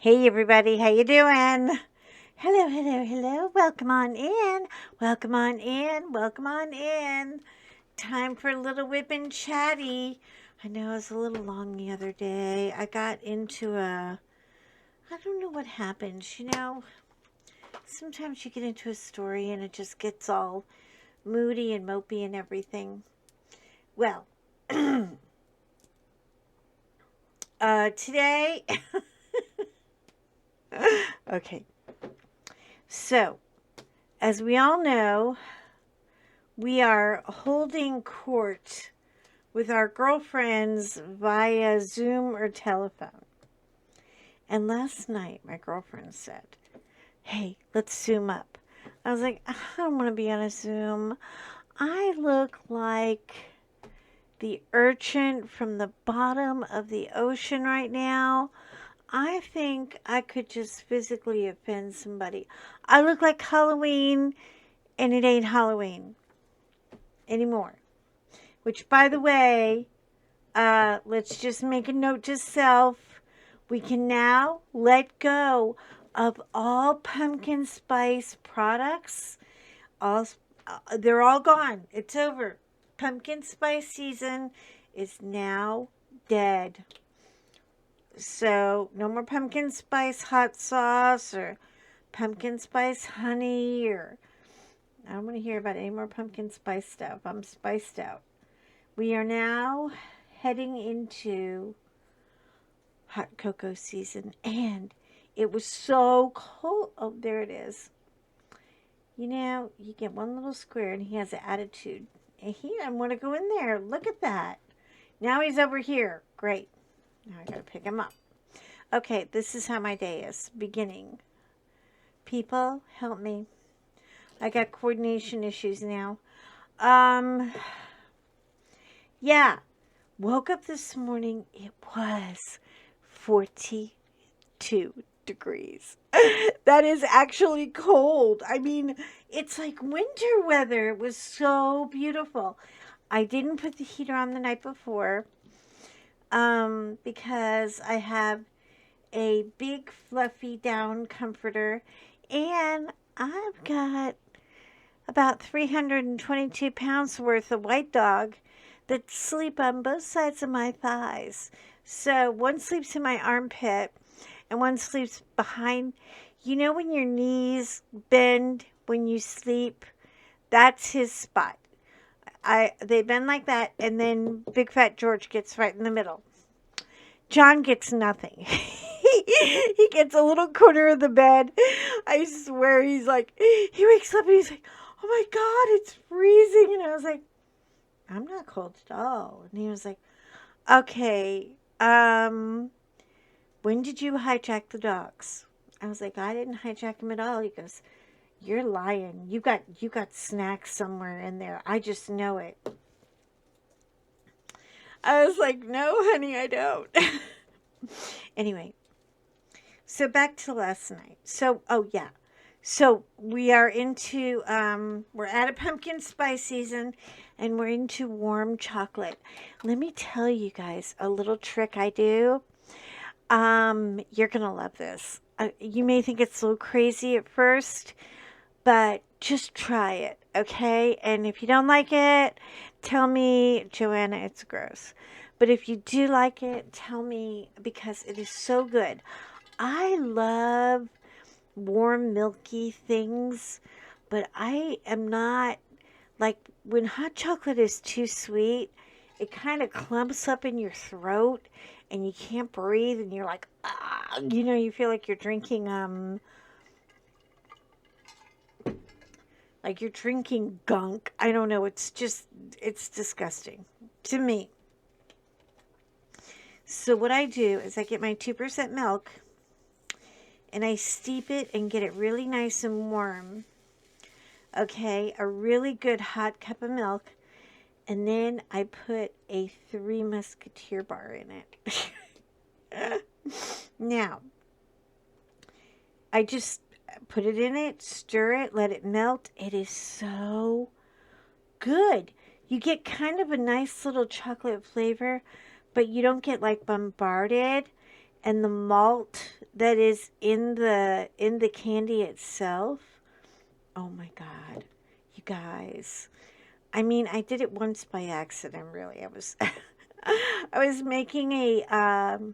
Hey everybody, how you doing? Hello, hello, hello. Welcome on in. Welcome on in. Welcome on in. Time for a little whip and chatty. I know it was a little long the other day. I got into I don't know what happens. Sometimes you get into a story and it just gets all moody and mopey and everything. Well, today, okay. So, as we all know, we are holding court with our girlfriends via Zoom or telephone. And last night, my girlfriend said, "Hey, let's Zoom up." I was like, "I don't want to be on a Zoom. I look like the urchin from the bottom of the ocean right now. I think I could just physically offend somebody. I look like Halloween, and it ain't Halloween anymore." Which, by the way, let's just make a note to self. We can now let go of all pumpkin spice products. All they're all gone. It's over. Pumpkin spice season is now dead. So no more pumpkin spice hot sauce or pumpkin spice honey, or I don't want to hear about any more pumpkin spice stuff. I'm spiced out. We are now heading into hot cocoa season, and it was so cold. Oh, there it is. You get one little square, and he has an attitude. And he doesn't want to go in there. Look at that. Now he's over here. Great. Now I got to pick him up. Okay, this is how my day is beginning. People, help me. I got coordination issues now. Yeah. Woke up this morning. It was 42 degrees. That is actually cold. I mean, it's like winter weather. It was so beautiful. I didn't put the heater on the night before because I have a big fluffy down comforter, and I've got about 322 pounds worth of white dog that sleep on both sides of my thighs. So one sleeps in my armpit and one sleeps behind. You know when your knees bend when you sleep? That's his spot. They bend like that, and then Big Fat George gets right in the middle. John gets nothing. He gets a little corner of the bed. I swear he wakes up and he's like, "Oh my God, it's freezing." And I was like, "I'm not cold at all." And he was like, "Okay, when did you hijack the dogs?" I was like, "I didn't hijack them at all." He goes, "You're lying. You got snacks somewhere in there. I just know it." I was like, "No, honey, I don't." Anyway, so back to last night. So, oh yeah. So we are into we're at a pumpkin spice season, and we're into warm chocolate. Let me tell you guys a little trick I do. You're going to love this. You may think it's a little crazy at first, but just try it, okay? And if you don't like it, tell me, "Joanna, it's gross." But if you do like it, tell me, because it is so good. I love warm, milky things, but I am not like when hot chocolate is too sweet, it kind of clumps up in your throat and you can't breathe, and you're like, ah, you feel like you're drinking gunk. I don't know. It's disgusting to me. So what I do is I get my 2% milk and I steep it and get it really nice and warm. Okay, a really good hot cup of milk. And then I put a Three Musketeer bar in it. Now, I just put it in it, stir it, let it melt. It is so good. You get kind of a nice little chocolate flavor, but you don't get like bombarded. and the malt that is in the candy itself. Oh my God, you guys. I mean, I did it once by accident, really. I was I was making a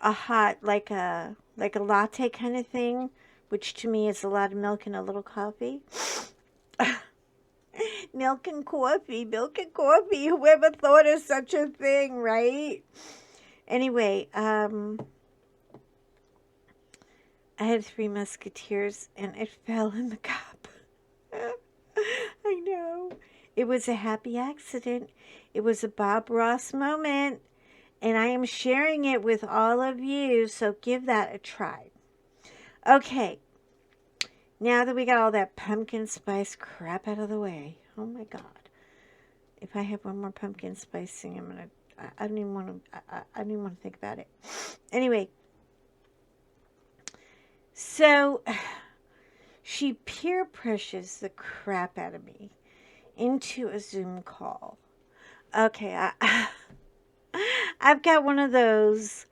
hot, like a latte kind of thing, which to me is a lot of milk and a little coffee. Milk and coffee, milk and coffee. Whoever thought of such a thing, right? Anyway, I had Three Musketeers and it fell in the cup. I know. It was a happy accident. It was a Bob Ross moment. And I am sharing it with all of you, so give that a try. Okay, now that we got all that pumpkin spice crap out of the way. Oh my God. If I have one more pumpkin spice thing, I'm going to, I don't even want to, I don't even want to think about it. Anyway, so she peer pressures the crap out of me into a Zoom call. Okay, I've got one of those,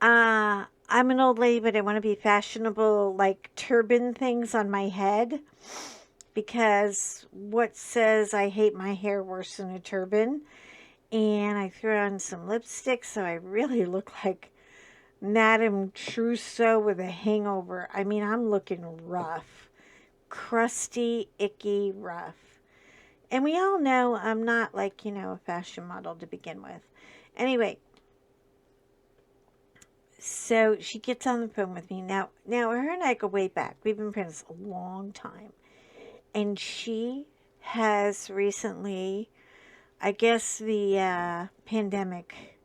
I'm an old lady, but I want to be fashionable, like turban things on my head. Because what says I hate my hair worse than a turban? And I threw on some lipstick, so I really look like Madame Trousseau with a hangover. I mean, I'm looking rough. Crusty, icky, rough. And we all know I'm not like, a fashion model to begin with. Anyway, so she gets on the phone with me. Now her and I go way back. We've been friends a long time. And she has recently, I guess the pandemic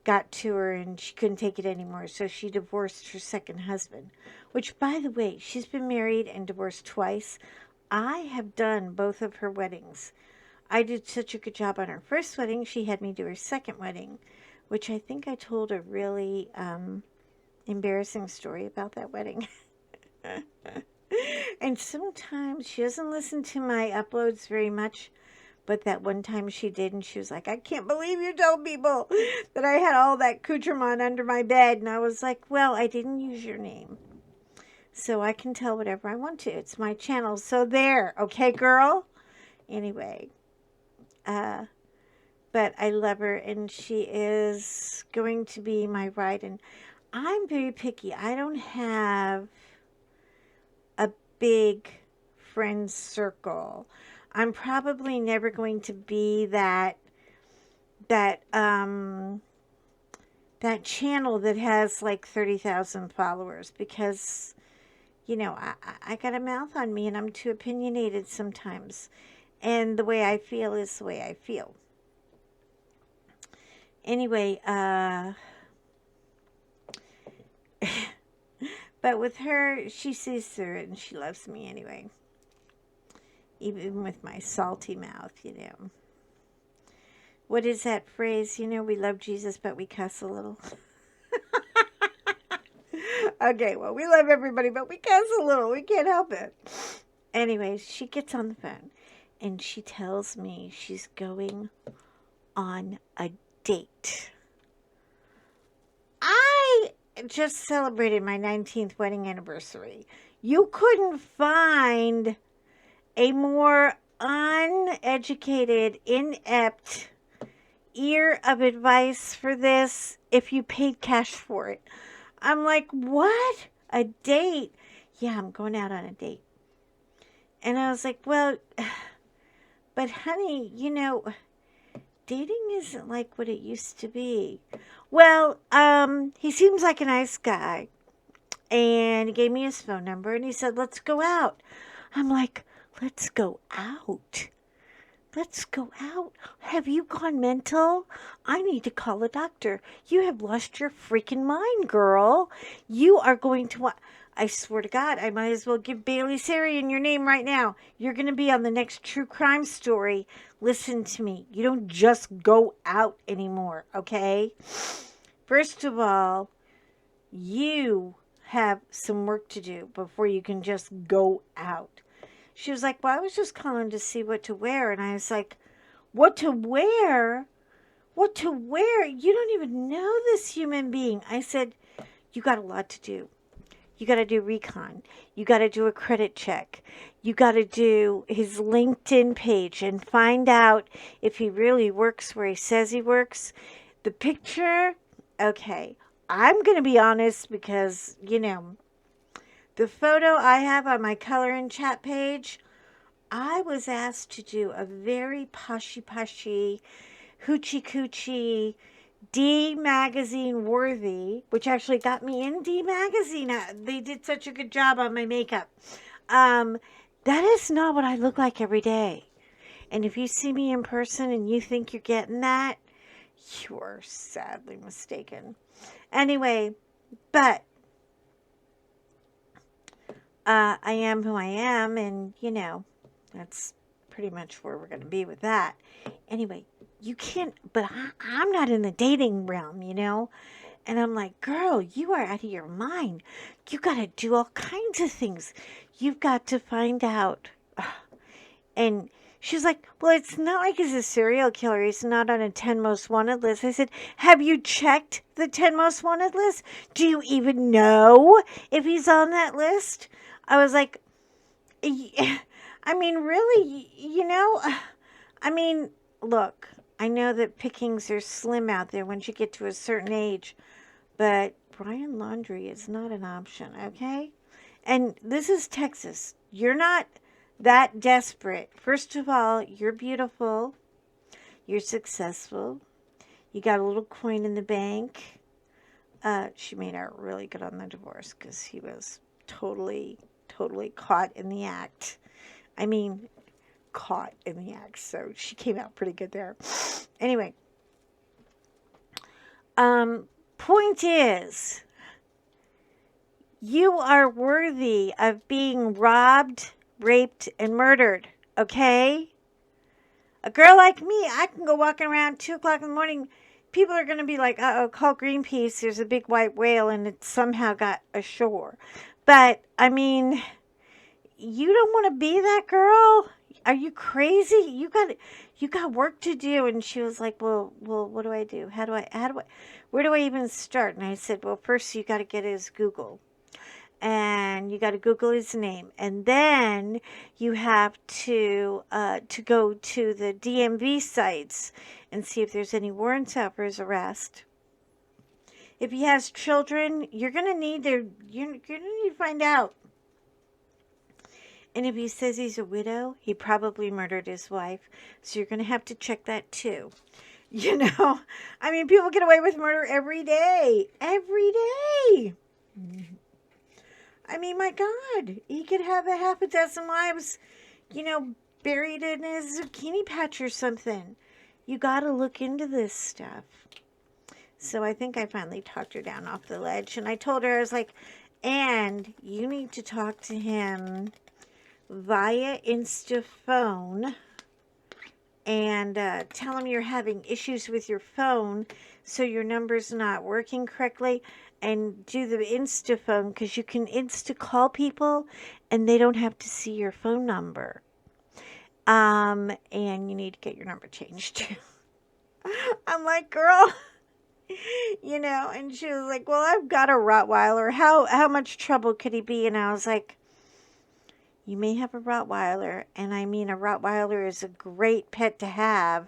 got to her and she couldn't take it anymore. So she divorced her second husband, which, by the way, she's been married and divorced twice. I have done both of her weddings. I did such a good job on her first wedding. She had me do her second wedding, which I think I told a really embarrassing story about that wedding. And sometimes she doesn't listen to my uploads very much, but that one time she did, and she was like, I can't believe you told people that I had all that accoutrement under my bed. And I was like, well, I didn't use your name, so I can tell whatever I want to. It's my channel, so there. Okay, girl? Anyway, but I love her, and she is going to be my bride, and I'm very picky. I don't have a big friend circle. I'm probably never going to be that channel that has like 30,000 followers, because I got a mouth on me and I'm too opinionated sometimes. And the way I feel is the way I feel. Anyway, but with her, she sees through it and she loves me anyway. Even with my salty mouth, What is that phrase? We love Jesus, but we cuss a little. Okay, well, we love everybody, but we cuss a little. We can't help it. Anyways, she gets on the phone and she tells me she's going on a date. I just celebrated my 19th wedding anniversary. You couldn't find a more uneducated, inept ear of advice for this if you paid cash for it. I'm like, what? A date? Yeah, I'm going out on a date. And I was like, well, but honey, dating isn't like what it used to be. Well, he seems like a nice guy. And he gave me his phone number and he said, let's go out. I'm like, let's go out? Let's go out? Have you gone mental? I need to call a doctor. You have lost your freaking mind, girl. You are going to... I swear to God, I might as well give Bailey Sarian your name right now. You're going to be on the next true crime story. Listen to me. You don't just go out anymore, okay? First of all, you have some work to do before you can just go out. She was like, well, I was just calling to see what to wear. And I was like, what to wear? What to wear? You don't even know this human being. I said, you got a lot to do. You got to do recon. You got to do a credit check. You got to do his LinkedIn page and find out if he really works where he says he works. The picture, okay, I'm going to be honest because, the photo I have on my color and chat page, I was asked to do a very pushy, hoochie coochie, D Magazine worthy, which actually got me in D Magazine. They did such a good job on my makeup. That is not what I look like every day. And if you see me in person and you think you're getting that, you are sadly mistaken. Anyway, but I am who I am, and that's pretty much where we're going to be with that. Anyway, you can't, but I'm not in the dating realm, And I'm like, girl, you are out of your mind. You got to do all kinds of things. You've got to find out. And she's like, well, it's not like he's a serial killer. He's not on a 10 most wanted list. I said, have you checked the 10 most wanted list? Do you even know if he's on that list? I was like, I mean, really, I mean, look, I know that pickings are slim out there once you get to a certain age, but Brian Laundrie is not an option, okay? And this is Texas. You're not that desperate. First of all, you're beautiful. You're successful. You got a little coin in the bank. She made out really good on the divorce because he was totally caught in the act. I mean, caught in the act. So she came out pretty good there. Anyway, point is, you are worthy of being robbed, raped, and murdered. Okay? A girl like me, I can go walking around 2 o'clock in the morning. People are going to be like, uh-oh, call Greenpeace. There's a big white whale and it somehow got ashore. But, I mean, you don't want to be that girl? Are you crazy? You got work to do. And she was like, well, what do I do? Where do I even start? And I said, well, first you got to get his Google. And you got to Google his name, and then you have to go to the DMV sites and see if there's any warrants out for his arrest. If he has children, you're gonna need to find out. And if he says he's a widow, he probably murdered his wife, so you're gonna have to check that too. I mean, people get away with murder every day. I mean, my God, he could have a half a dozen wives, buried in his zucchini patch or something. You got to look into this stuff. So I think I finally talked her down off the ledge. And I told her, I was like, and you need to talk to him via Instaphone and tell him you're having issues with your phone, so your number's not working correctly. And do the Instaphone, because you can Insta-call people and they don't have to see your phone number. And you need to get your number changed too. I'm like, girl, and she was like, well, I've got a Rottweiler. How much trouble could he be? And I was like, you may have a Rottweiler, and I mean, a Rottweiler is a great pet to have.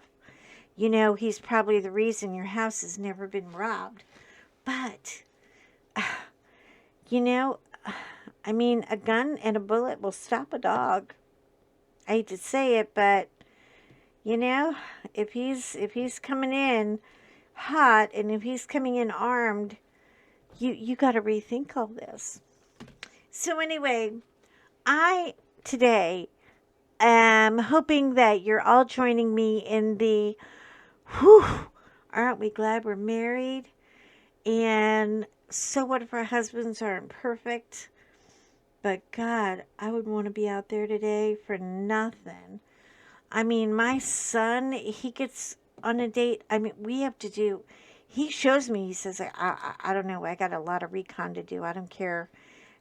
He's probably the reason your house has never been robbed. But I mean, a gun and a bullet will stop a dog. I hate to say it, but if he's coming in hot and if he's coming in armed, you got to rethink all this. So anyway, I today am hoping that you're all joining me in the aren't we glad we're married? And so what if our husbands aren't perfect? But God, I would want to be out there today for nothing. I mean, my son, he gets on a date. I mean, he shows me, he says, I don't know, I got a lot of recon to do. I don't care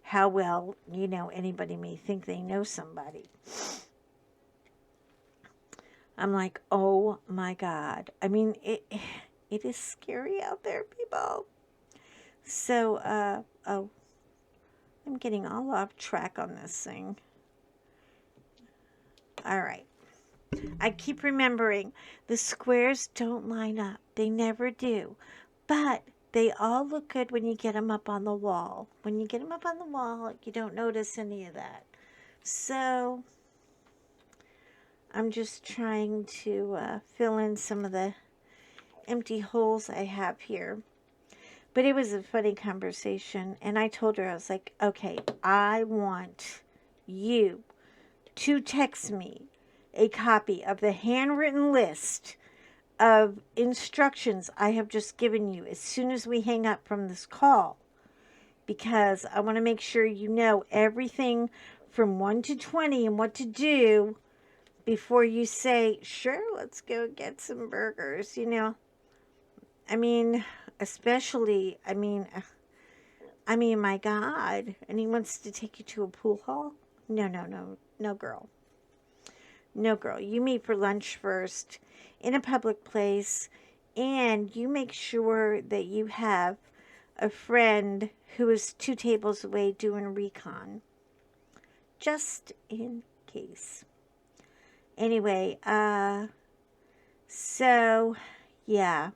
how well, anybody may think they know somebody. I'm like, oh my God. I mean, it is scary out there, people. So, oh, I'm getting all off track on this thing. All right. I keep remembering the squares don't line up. They never do. But they all look good when you get them up on the wall. When you get them up on the wall, you don't notice any of that. So I'm just trying to fill in some of the empty holes I have here. But it was a funny conversation. And I told her, I was like, okay, I want you to text me a copy of the handwritten list of instructions I have just given you as soon as we hang up from this call, because I want to make sure you know everything from 1 to 20 and what to do before you say, sure, let's go get some burgers, you know. I mean, especially, my God, and he wants to take you to a pool hall? No, girl. No, girl. You meet for lunch first in a public place, and you make sure that you have a friend who is 2 tables away doing recon, just in case. Anyway, so, yeah,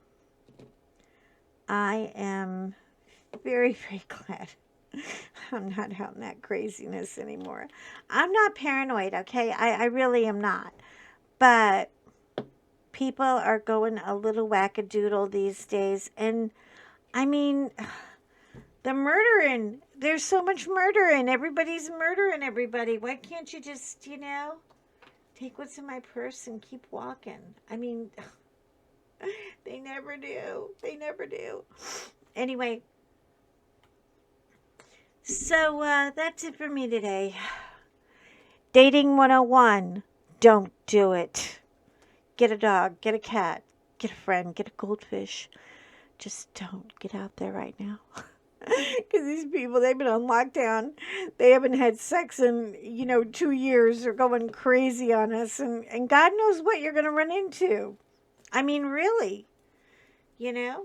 I am very, very glad I'm not out in that craziness anymore. I'm not paranoid, okay? I really am not. But people are going a little wackadoodle these days. And, I mean, the murdering. There's so much murdering. Everybody's murdering everybody. Why can't you just, take what's in my purse and keep walking? I mean, they never do. They never do. Anyway, so that's it for me today. Dating 101. Don't do it. Get a dog, get a cat, get a friend, get a goldfish. Just don't get out there right now. Because these people, they've been on lockdown. They haven't had sex in, 2 years. They're going crazy on us. And God knows what you're going to run into. I mean, really. Then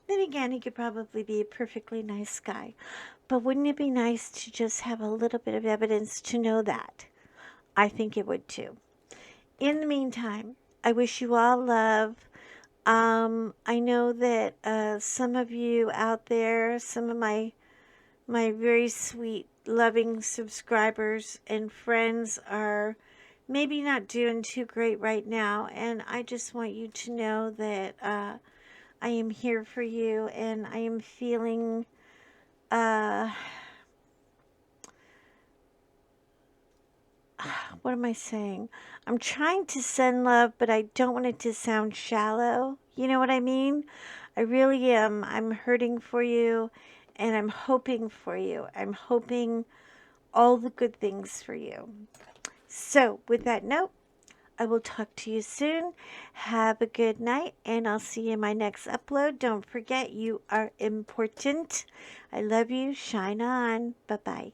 again, he could probably be a perfectly nice guy. But wouldn't it be nice to just have a little bit of evidence to know that? I think it would too. In the meantime, I wish you all love. I know that some of you out there, some of my very sweet, loving subscribers and friends are maybe not doing too great right now, and I just want you to know that I am here for you, and I am feeling what am I saying? I'm trying to send love, but I don't want it to sound shallow. You know what I mean? I really am. I'm hurting for you, and I'm hoping for you. I'm hoping all the good things for you. So, with that note, I will talk to you soon. Have a good night, and I'll see you in my next upload. Don't forget, you are important. I love you. Shine on. Bye-bye.